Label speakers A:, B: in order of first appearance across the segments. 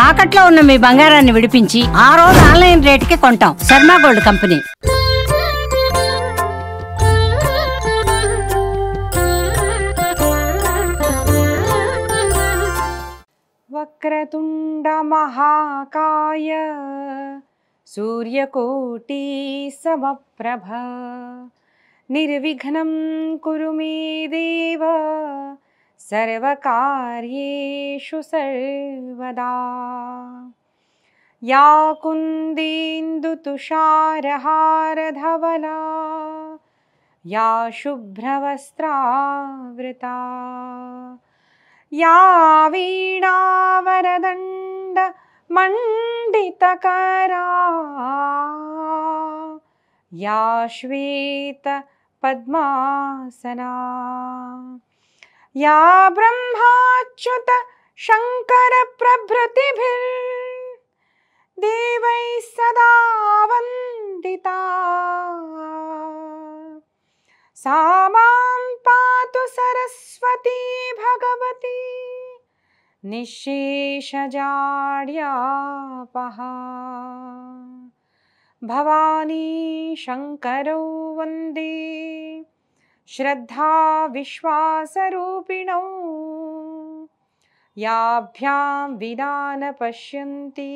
A: తాకట్లో ఉన్న మీ బంగారాన్ని విడిపించి ఆ రోజు ఆన్లైన్ రేటుకి కొంటాం. Sharma gold company.
B: వక్రతుండ మహాకాయ సూర్యకోటి సమప్రభ నిర్విఘ్నం కురు మే దేవ సర్వకార్యేషు సర్వదా. యా కుందేందు తుషారహారధవలా యా శుభ్రవస్త్రావృతా యా వీణావరదండ మండితకరా యా శ్వేత పద్మాసనా యా బ్రహ్మాచ్యుత శంకర ప్రభృతిభిర్ దేవై సదా వందితా. సా మాం పాతు సరస్వతీ భగవతి నిశ్శేషజాడ్యాపహ. భవానీ శంకరౌ వందే శ్రద్ధా విశ్వాసరూపిణౌ యాభ్యాం వినా న పశ్యంతి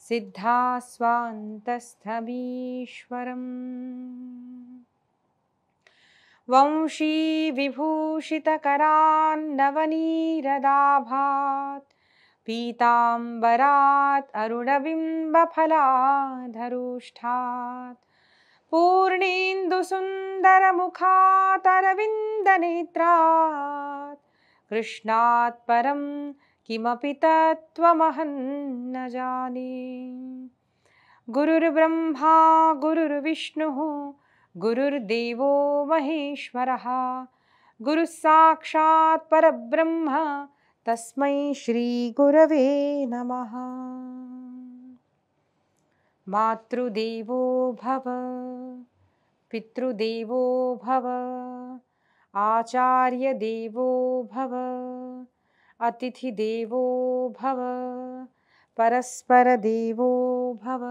B: సిద్ధా స్వాంతస్థమీశ్వరం. వంశీ విభూషితకరాన్నవనీరదాభాత్ పీతాంబరాత్ అరుణబింబఫలాధరుష్ఠాత్ పూర్ణేందుసుందరముఖాతరవిందనేత్రాత్ కృష్ణాత్ పరం కిమపి తత్వమహం న జానే. గురుర్బ్రహ్మా గురుర్విష్ణుః గురుర్దేవో మహేశ్వరః గురుః సాక్షాత్ పరబ్రహ్మ తస్మై శ్రీ గురవే నమః. మాతృదేవో భవ పితృదేవో భవ ఆచార్యదేవో భవ అతిథిదేవో భవ పరస్పరదేవో భవ.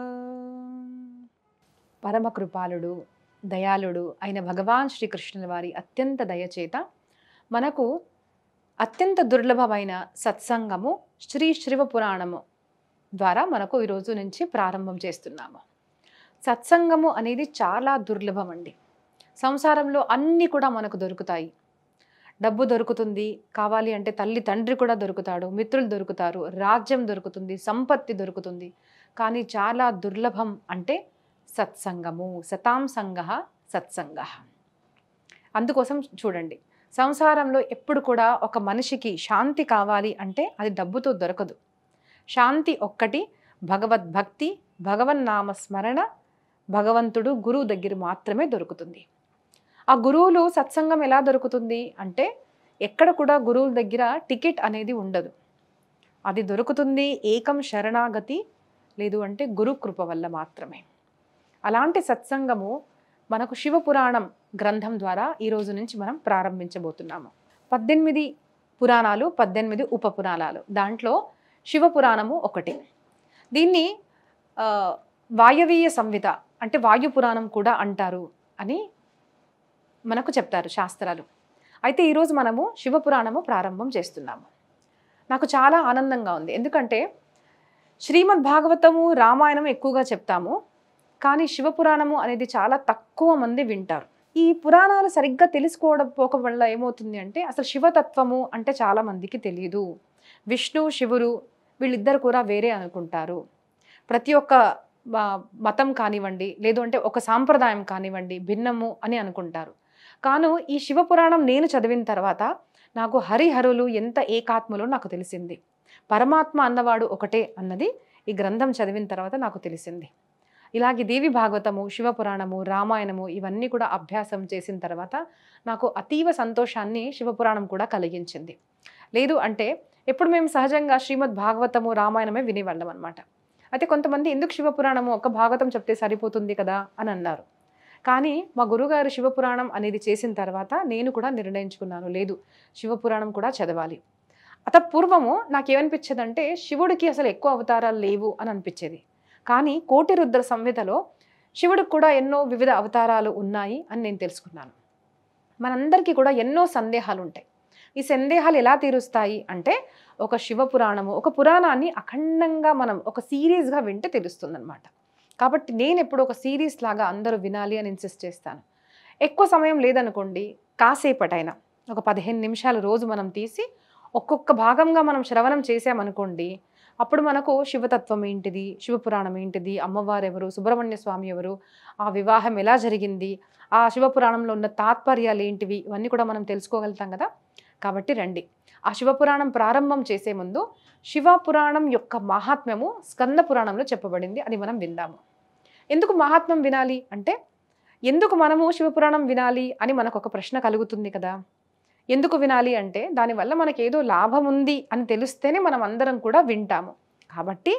B: పరమకృపాలుడు దయాళుడు అయిన భగవాన్ శ్రీకృష్ణుల వారి అత్యంత దయచేత మనకు అత్యంత దుర్లభమైన సత్సంగము శ్రీ శివపురాణము ద్వారా మనకు ఈరోజు నుంచి ప్రారంభం చేస్తున్నాము. సత్సంగము అనేది చాలా దుర్లభం అండి. సంసారంలో అన్నీ కూడా మనకు దొరుకుతాయి. డబ్బు దొరుకుతుంది, కావాలి అంటే తల్లి తండ్రి కూడా దొరుకుతాడు, మిత్రులు దొరుకుతారు, రాజ్యం దొరుకుతుంది, సంపత్తి దొరుకుతుంది. కానీ చాలా దుర్లభం అంటే సత్సంగము. సతాం సంగ సత్సంగ. అందుకోసం చూడండి, సంసారంలో ఎప్పుడు కూడా ఒక మనిషికి శాంతి కావాలి అంటే అది డబ్బుతో దొరకదు. శాంతి ఒక్కటి భగవద్భక్తి, భగవన్నామ స్మరణ, భగవంతుడు గురువు దగ్గర మాత్రమే దొరుకుతుంది. ఆ గురువులు సత్సంగం ఎలా దొరుకుతుంది అంటే ఎక్కడ కూడా గురువుల దగ్గర టికెట్ అనేది ఉండదు. అది దొరుకుతుంది ఏకం శరణాగతి, లేదు అంటే గురు కృప వల్ల మాత్రమే. అలాంటి సత్సంగము మనకు శివపురాణం గ్రంథం ద్వారా ఈరోజు నుంచి మనం ప్రారంభించబోతున్నాము. 18 పురాణాలు, 18 ఉపపురాణాలు. దాంట్లో శివపురాణము ఒకటి. దీన్ని వాయవీయ సంహిత అంటే వాయుపురాణం కూడా అంటారు అని మనకు చెప్తారు శాస్త్రాలు. అయితే ఈరోజు మనము శివపురాణము ప్రారంభం చేస్తున్నాము. నాకు చాలా ఆనందంగా ఉంది. ఎందుకంటే శ్రీమద్ భాగవతము, రామాయణం ఎక్కువగా చెప్తాము, కానీ శివపురాణము అనేది చాలా తక్కువ మంది వింటారు. ఈ పురాణాలు సరిగ్గా తెలుసుకోవడం వల్ల ఏమవుతుంది అంటే అసలు శివతత్వము అంటే చాలా మందికి తెలియదు. విష్ణు శివుడు వీళ్ళిద్దరు కూడా వేరే అనుకుంటారు. ప్రతి ఒక్క మతం కానివ్వండి, లేదు అంటే ఒక సాంప్రదాయం కానివ్వండి భిన్నము అని అనుకుంటారు. కాను ఈ శివపురాణం నేను చదివిన తర్వాత నాకు హరిహరులు ఎంత ఏకాత్మలో నాకు తెలిసింది. పరమాత్మ అన్నవాడు ఒకటే అన్నది ఈ గ్రంథం చదివిన తర్వాత నాకు తెలిసింది. ఇలాగే దేవి భాగవతము, శివపురాణము, రామాయణము ఇవన్నీ కూడా అభ్యాసం చేసిన తర్వాత నాకు అతీవ సంతోషాన్ని శివపురాణం కూడా కలిగించింది. లేదు అంటే ఎప్పుడు మేము సహజంగా శ్రీమద్ భాగవతము, రామాయణమే వినేవాళ్ళం అనమాట. అయితే కొంతమంది ఎందుకు శివపురాణము ఒక భాగవతం చెప్తే సరిపోతుంది కదా అని అన్నారు. కానీ మా గురుగారు శివపురాణం అనేది చేసిన తర్వాత నేను కూడా నిర్ణయించుకున్నాను, లేదు శివపురాణం కూడా చదవాలి. పూర్వము నాకేమనిపించేదంటే శివుడికి అసలు ఎక్కువ అవతారాలు లేవు అని అనిపించేది. కానీ కోటి రుద్ర సంహితలో శివుడికి కూడా ఎన్నో వివిధ అవతారాలు ఉన్నాయి అని నేను తెలుసుకున్నాను. మనందరికీ కూడా ఎన్నో సందేహాలు ఉంటాయి. ఈ సందేహాలు ఎలా తీరుస్తాయి అంటే ఒక శివ పురాణము, ఒక పురాణాన్ని అఖండంగా మనం ఒక సిరీస్గా వింటే తెలుస్తుందన్నమాట. కాబట్టి నేను ఎప్పుడు ఒక సిరీస్ లాగా అందరూ వినాలి అని ఇన్సిస్ట్ చేస్తాను. ఎక్కువ సమయం లేదనుకోండి, కాసేపటైనా ఒక 15 నిమిషాలు రోజు మనం తీసి ఒక్కొక్క భాగంగా మనం శ్రవణం చేసామనుకోండి, అప్పుడు మనకు శివతత్వం ఏంటిది, శివపురాణం ఏంటిది, అమ్మవారు ఎవరు, సుబ్రహ్మణ్య స్వామి ఎవరు, ఆ వివాహం ఎలా జరిగింది, ఆ శివపురాణంలో ఉన్న తాత్పర్యాలు ఏంటివి, ఇవన్నీ కూడా మనం తెలుసుకోగలుగుతాం కదా. కాబట్టి రండి, ఆ శివపురాణం ప్రారంభం చేసే ముందు శివపురాణం యొక్క మహాత్మ్యము స్కంద పురాణంలో చెప్పబడింది, అది మనం విందాము. ఎందుకు మహాత్మ్యం వినాలి అంటే, ఎందుకు మనము శివపురాణం వినాలి అని మనకు ఒక ప్రశ్న కలుగుతుంది కదా. ఎందుకు వినాలి అంటే దానివల్ల మనకి ఏదో లాభం ఉంది అని తెలిస్తేనే మనం అందరం కూడా వింటాము. కాబట్టి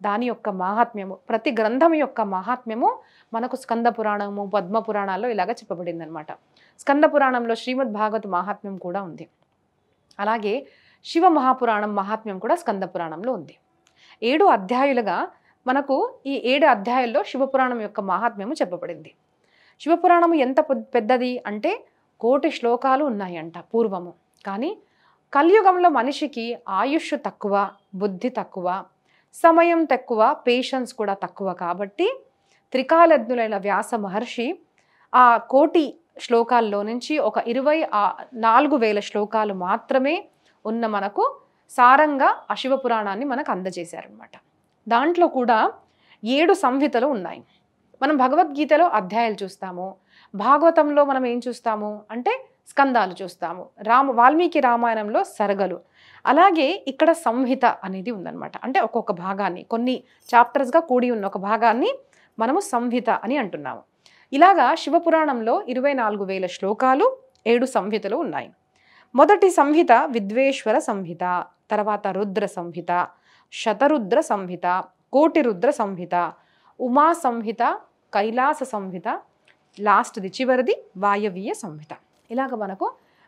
B: దాని యొక్క మహాత్మ్యము, ప్రతి గ్రంథం యొక్క మహాత్మ్యము మనకు స్కంద పురాణము, పద్మ పురాణాల్లో ఇలాగ చెప్పబడింది అనమాట. స్కంద పురాణంలో శ్రీమద్ భాగవత మహాత్మ్యం కూడా ఉంది. అలాగే శివ మహాపురాణం మహాత్మ్యం కూడా స్కంద పురాణంలో ఉంది. 7 అధ్యాయులుగా మనకు ఈ 7 అధ్యాయుల్లో శివపురాణం యొక్క మహాత్మ్యము చెప్పబడింది. శివపురాణము ఎంత పెద్దది అంటే 1,000,000 శ్లోకాలు ఉన్నాయంట పూర్వము. కానీ కలియుగంలో మనిషికి ఆయుష్ తక్కువ, బుద్ధి తక్కువ, సమయం తక్కువ, పేషెన్స్ కూడా తక్కువ. కాబట్టి త్రికాలజ్ఞులైన వ్యాస మహర్షి ఆ 1,000,000 శ్లోకాల్లో నుంచి ఒక 24,000 శ్లోకాలు మాత్రమే ఉన్న మనకు సారంగా ఆ శివపురాణాన్ని మనకు అందజేశారనమాట. దాంట్లో కూడా 7 సంహితలు ఉన్నాయి. మనం భగవద్గీతలో అధ్యాయాలు చూస్తాము, భాగవతంలో మనం ఏం చూస్తాము అంటే స్కందాలు చూస్తాము, వాల్మీకి రామాయణంలో సరగలు. అలాగే ఇక్కడ సంహిత అనేది ఉందన్నమాట. అంటే ఒక్కొక్క భాగాన్ని, కొన్ని చాప్టర్స్గా కూడి ఉన్న ఒక భాగాన్ని మనము సంహిత అని అంటున్నాము. ఇలాగా శివపురాణంలో 24,000 శ్లోకాలు, 7 సంహితలు ఉన్నాయి. మొదటి సంహిత విద్వేశ్వర సంహిత, తర్వాత రుద్ర సంహిత, శతరుద్ర సంహిత, కోటి రుద్ర సంహిత, ఉమా సంహిత, కైలాస సంహిత, లాస్ట్ది చివరిది వాయవీయ సంహిత. ఇలాగ మనకు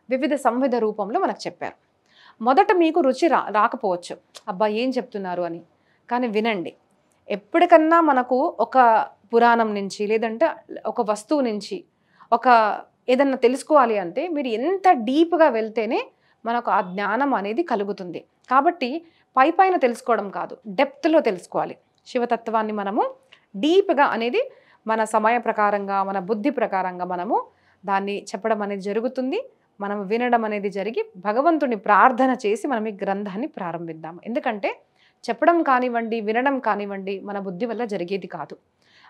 B: వివిధ సంహిత రూపంలో మనకు చెప్పారు. మొదట మీకు రుచి రాకపోవచ్చు, అబ్బా ఏం చెప్తున్నారు అని. కానీ వినండి, ఎప్పటికన్నా మనకు ఒక పురాణం నుంచి లేదంటే ఒక వస్తువు నుంచి ఒక ఏదన్నా తెలుసుకోవాలి అంటే మీరు ఎంత డీప్గా వెళ్తేనే మనకు ఆ జ్ఞానం అనేది కలుగుతుంది. కాబట్టి పైపైన తెలుసుకోవడం కాదు, డెప్త్లో తెలుసుకోవాలి. శివతత్వాన్ని మనము డీప్గా అనేది మన సమయ ప్రకారంగా, మన బుద్ధి ప్రకారంగా మనము దాన్ని చెప్పడం అనేది జరుగుతుంది. మనం వినడం అనేది జరిగి భగవంతుని ప్రార్థన చేసి మనం ఈ గ్రంథాన్ని ప్రారంభిద్దాము. ఎందుకంటే చెప్పడం కానివ్వండి, వినడం కానివ్వండి మన బుద్ధి వల్ల జరిగేది కాదు.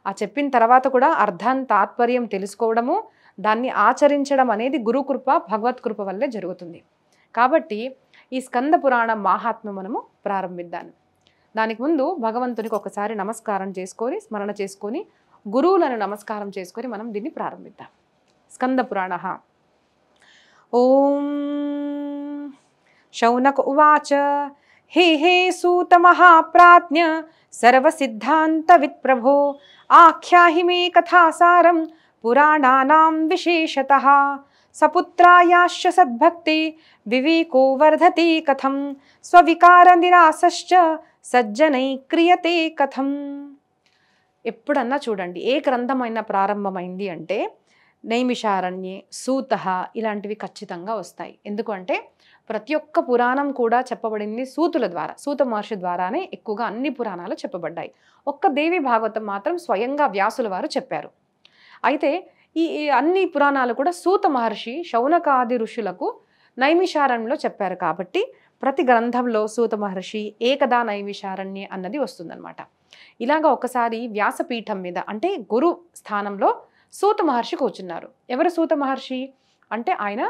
B: ఆ చెప్పిన తర్వాత కూడా అర్థం, తాత్పర్యం తెలుసుకోవడము, దాన్ని ఆచరించడం అనేది గురుకృప, భగవత్కృప వల్లే జరుగుతుంది. కాబట్టి ఈ స్కంద పురాణ మహాత్మ్యం మనము ప్రారంభిద్దాం. దానికి ముందు భగవంతునికి ఒకసారి నమస్కారం చేసుకొని, స్మరణ చేసుకొని, గురువులను నమస్కారం చేసుకొని మనం దీన్ని ప్రారంభిద్దాం. స్కంద పురాణ. ఓం శౌనక ఉవాచ హే హే సూత మహాప్రాజ్ఞ సర్వసిద్ధాంత విత్ప్రభో ఆఖ్యాహి మే కథాసారం పురాణానాం విశేషతః సపుత్రాయాశ్చ సద్భక్తి వివేకో వర్ధతే కథం స్వవికార నిరాసశ్చ సజ్జనై క్రియతే కథం. ఎప్పుడన్నా చూడండి, ఏ గ్రంథమైనా ప్రారంభమైంది అంటే నైమిషారణ్యే, సూత ఇలాంటివి ఖచ్చితంగా వస్తాయి. ఎందుకంటే ప్రతి ఒక్క పురాణం కూడా చెప్పబడింది సూతుల ద్వారా, సూత మహర్షి ద్వారానే ఎక్కువగా అన్ని పురాణాలు చెప్పబడ్డాయి. ఒక్క దేవి భాగవతం మాత్రం స్వయంగా వ్యాసుల వారు చెప్పారు. అయితే ఈ అన్ని పురాణాలు కూడా సూత మహర్షి శౌనకాది ఋషులకు నైమిషారణ్యంలో చెప్పారు. కాబట్టి ప్రతి గ్రంథంలో సూత మహర్షి ఏకదా నైమిషారణ్యే అన్నది వస్తుందన్నమాట. ఇలాగా ఒకసారి వ్యాసపీఠం మీద అంటే గురు స్థానంలో సూత మహర్షి కూర్చున్నారు. ఎవరు సూత మహర్షి అంటే ఆయన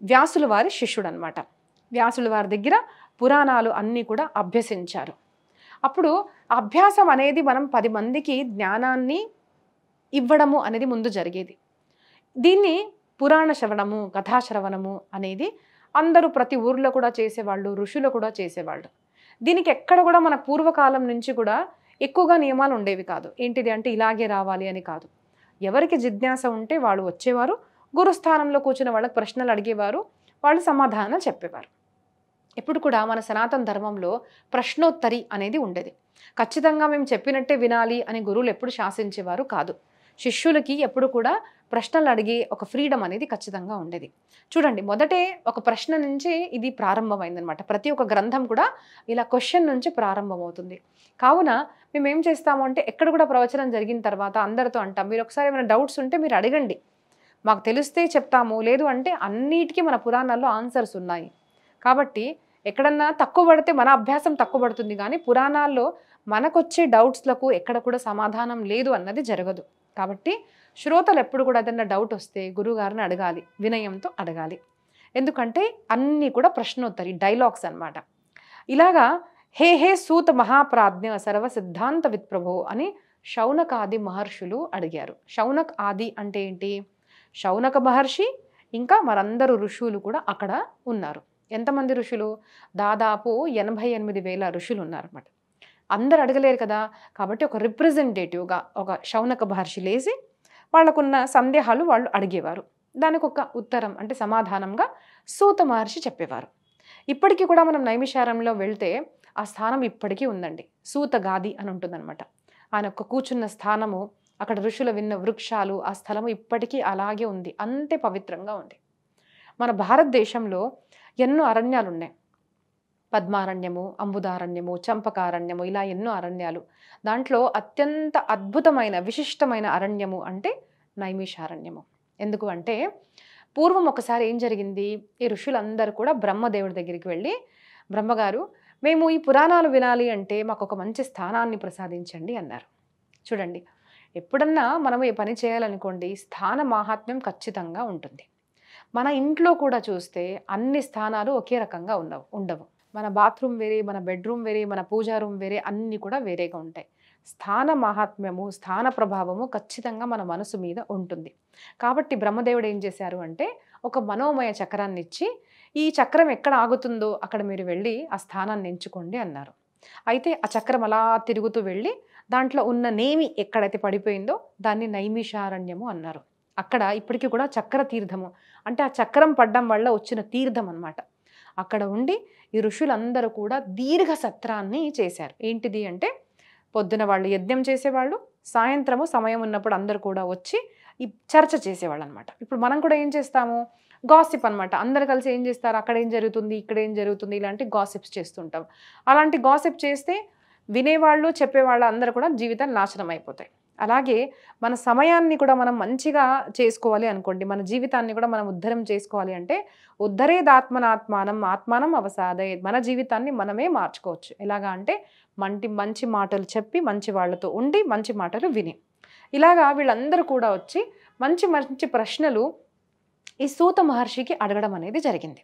B: వ్యాసుల వారి శిష్యుడు అనమాట. వ్యాసుల వారి దగ్గర పురాణాలు అన్నీ కూడా అభ్యసించారు. అప్పుడు అభ్యాసం అనేది మనం 10 మందికి జ్ఞానాన్ని ఇవ్వడము అనేది ముందు జరిగేది. దీన్ని పురాణ శ్రవణము, కథాశ్రవణము అనేది అందరూ ప్రతి ఊర్లో కూడా చేసేవాళ్ళు, ఋషులు కూడా చేసేవాళ్ళు. దీనికి ఎక్కడ కూడా మన పూర్వకాలం నుంచి కూడా ఎక్కువగా నియమాలు ఉండేవి కాదు. ఏంటిది అంటే ఇలాగే రావాలి అని కాదు. ఎవరికి జిజ్ఞాస ఉంటే వాళ్ళు వచ్చేవారు, గురుస్థానంలో కూర్చున్న వాళ్ళకి ప్రశ్నలు అడిగేవారు, వాళ్ళు సమాధానం చెప్పేవారు. ఎప్పుడు కూడా మన సనాతన ధర్మంలో ప్రశ్నోత్తరి అనేది ఉండేది. ఖచ్చితంగా మేము చెప్పినట్టే వినాలి అని గురువులు ఎప్పుడు శాసించేవారు కాదు. శిష్యులకి ఎప్పుడు కూడా ప్రశ్నలు అడిగే ఒక ఫ్రీడమ్ అనేది ఖచ్చితంగా ఉండేది. చూడండి, మొదటే ఒక ప్రశ్న నుంచి ఇది ప్రారంభమైందనమాట. ప్రతి ఒక్క గ్రంథం కూడా ఇలా క్వశ్చన్ నుంచి ప్రారంభమవుతుంది. కావున మేము ఏం చేస్తాము అంటే, ఎక్కడ కూడా ప్రవచనం జరిగిన తర్వాత అందరితో అంటాం, మీరు ఒకసారి ఏమైనా డౌట్స్ ఉంటే మీరు అడగండి, మాకు తెలిస్తే చెప్తాము, లేదు అంటే అన్నిటికీ మన పురాణాల్లో ఆన్సర్స్ ఉన్నాయి. కాబట్టి ఎక్కడన్నా తక్కువ పడితే మన అభ్యాసం తక్కువ పడుతుంది, కానీ పురాణాల్లో మనకొచ్చే డౌట్స్లకు ఎక్కడ కూడా సమాధానం లేదు అన్నది జరగదు. కాబట్టి శ్రోతలు ఎప్పుడు కూడా ఏదైనా డౌట్ వస్తే గురువుగారిని అడగాలి, వినయంతో అడగాలి. ఎందుకంటే అన్నీ కూడా ప్రశ్నోత్తరి డైలాగ్స్ అన్నమాట. ఇలాగా హే హే సూత మహాప్రాజ్ఞ సర్వ సిద్ధాంత విత్ప్రభో అని శౌనకాది మహర్షులు అడిగారు. శౌనక్ ఆది అంటే ఏంటి? శౌనక మహర్షి ఇంకా మరందరూ ఋషులు కూడా అక్కడ ఉన్నారు. ఎంతమంది ఋషులు? దాదాపు 88,000 ఋషులు ఉన్నారన్నమాట. అందరు అడగలేరు కదా, కాబట్టి ఒక రిప్రజెంటేటివ్గా ఒక శౌనక మహర్షి లేచి వాళ్ళకున్న సందేహాలు వాళ్ళు అడిగేవారు. దానికి ఒక ఉత్తరం అంటే సమాధానంగా సూత మహర్షి చెప్పేవారు. ఇప్పటికీ కూడా మనం నైమిషారంలో వెళ్తే ఆ స్థానం ఇప్పటికీ ఉందండి. సూత గాది అని ఉంటుందన్నమాట. ఆయన ఒక కూర్చున్న స్థానము, అక్కడ ఋషుల విన్న వృక్షాలు, ఆ స్థలము ఇప్పటికీ అలాగే ఉంది, అంతే పవిత్రంగా ఉంది. మన భారతదేశంలో ఎన్నో అరణ్యాలు ఉన్నాయి. పద్మారణ్యము, అంబుదారణ్యము, చంపకారణ్యము, ఇలా ఎన్నో అరణ్యాలు. దాంట్లో అత్యంత అద్భుతమైన విశిష్టమైన అరణ్యము అంటే నైమిషారణ్యము. ఎందుకు అంటే పూర్వం ఒకసారి ఏం జరిగింది, ఈ ఋషులందరూ కూడా బ్రహ్మదేవుడి దగ్గరికి వెళ్ళి, బ్రహ్మగారు మేము ఈ పురాణాలు వినాలి అంటే మాకు ఒక మంచి స్థానాన్ని ప్రసాదించండి అన్నారు. చూడండి, ఎప్పుడన్నా మనం ఏ పని చేయాలనుకోండి, స్థాన మాహాత్మ్యం ఖచ్చితంగా ఉంటుంది. మన ఇంట్లో కూడా చూస్తే అన్ని స్థానాలు ఒకే రకంగా ఉండవు. మన బాత్రూమ్ వేరే, మన బెడ్రూమ్ వేరే, మన పూజా రూమ్ వేరే, అన్నీ కూడా వేరేగా ఉంటాయి. స్థాన మహాత్మ్యము, స్థాన ప్రభావము ఖచ్చితంగా మన మనసు మీద ఉంటుంది. కాబట్టి బ్రహ్మదేవుడు ఏం చేశారు అంటే ఒక మనోమయ చక్రాన్ని ఇచ్చి, ఈ చక్రం ఎక్కడ ఆగుతుందో అక్కడ మీరు వెళ్ళి ఆ స్థానాన్ని ఎంచుకోండి అన్నారు. అయితే ఆ చక్రం అలా తిరుగుతూ వెళ్ళి దాంట్లో ఉన్న నేమి ఎక్కడైతే పడిపోయిందో దాన్ని నైమిషారణ్యము అన్నారు. అక్కడ ఇప్పటికీ కూడా చక్ర తీర్థము అంటే ఆ చక్రం పడ్డం వల్ల వచ్చిన తీర్థం అన్నమాట. అక్కడ ఉండి ఈ ఋషులందరూ కూడా దీర్ఘ సత్రాన్ని చేశారు. ఏంటిది అంటే పొద్దున వాళ్ళు యజ్ఞం చేసేవాళ్ళు, సాయంత్రము సమయం ఉన్నప్పుడు అందరూ కూడా వచ్చి ఈ చర్చ చేసేవాళ్ళు అనమాట. ఇప్పుడు మనం కూడా ఏం చేస్తాము, గాసిప్ అనమాట. అందరు కలిసి ఏం చేస్తారు, అక్కడ ఏం జరుగుతుంది, ఇక్కడ ఏం జరుగుతుంది, ఇలాంటి గాసిప్స్ చేస్తుంటాం. అలాంటి గాసిప్ చేస్తే వినేవాళ్ళు, చెప్పేవాళ్ళు అందరూ కూడా జీవితాలు నాశనం అయిపోతాయి. అలాగే మన సమయాన్ని కూడా మనం మంచిగా చేసుకోవాలి అనుకోండి, మన జీవితాన్ని కూడా మనం ఉద్ధరం చేసుకోవాలి అంటే ఉద్ధరేదాత్మనాత్మానం ఆత్మానం అవసాదయ, మన జీవితాన్ని మనమే మార్చుకోవచ్చు. ఎలాగా అంటే మంచి మాటలు చెప్పి, మంచి వాళ్ళతో ఉండి, మంచి మాటలు విని, ఇలాగా వీళ్ళందరూ కూడా వచ్చి మంచి మంచి ప్రశ్నలు ఈ సూత మహర్షికి అడగడం అనేది జరిగింది.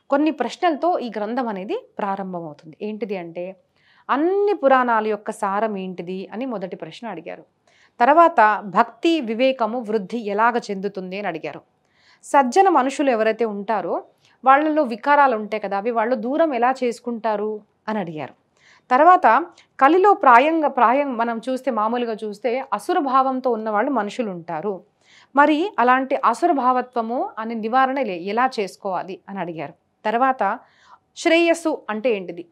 B: కొన్ని ప్రశ్నలతో ఈ గ్రంథం అనేది ప్రారంభమవుతుంది. ఏంటిది అంటే అన్ని పురాణాల యొక్క సారం ఏంటిది అని మొదటి ప్రశ్న అడిగారు. తర్వాత భక్తి వివేకము వృద్ధి ఎలాగ చెందుతుంది అని అడిగారు. సజ్జన మనుషులు ఎవరైతే ఉంటారో వాళ్ళలో వికారాలు ఉంటాయి కదా, అవి వాళ్ళు దూరం ఎలా చేసుకుంటారు అని అడిగారు. తర్వాత కలిలో ప్రాయం మనం చూస్తే, మామూలుగా చూస్తే అసుర భావంతో ఉన్నవాళ్ళు మనుషులు ఉంటారు. మరి అలాంటి అసుర భావత్వము అని నివారణ ఎలా చేసుకోవాలి అని అడిగారు. తర్వాత శ్రేయస్సు అంటే ఏంటిది,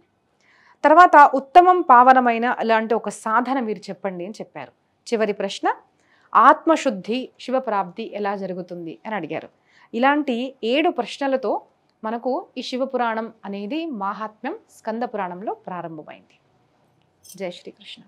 B: తర్వాత ఉత్తమం పావనమైన అలాంటి ఒక సాధన మీరు చెప్పండి అని చెప్పారు. చివరి ప్రశ్న ఆత్మశుద్ధి శివప్రాప్తి ఎలా జరుగుతుంది అని అడిగారు. ఇలాంటి 7 ప్రశ్నలతో మనకు ఈ శివపురాణం అనేది మాహాత్మ్యం స్కంద పురాణంలో ప్రారంభమైంది. జై శ్రీకృష్ణ.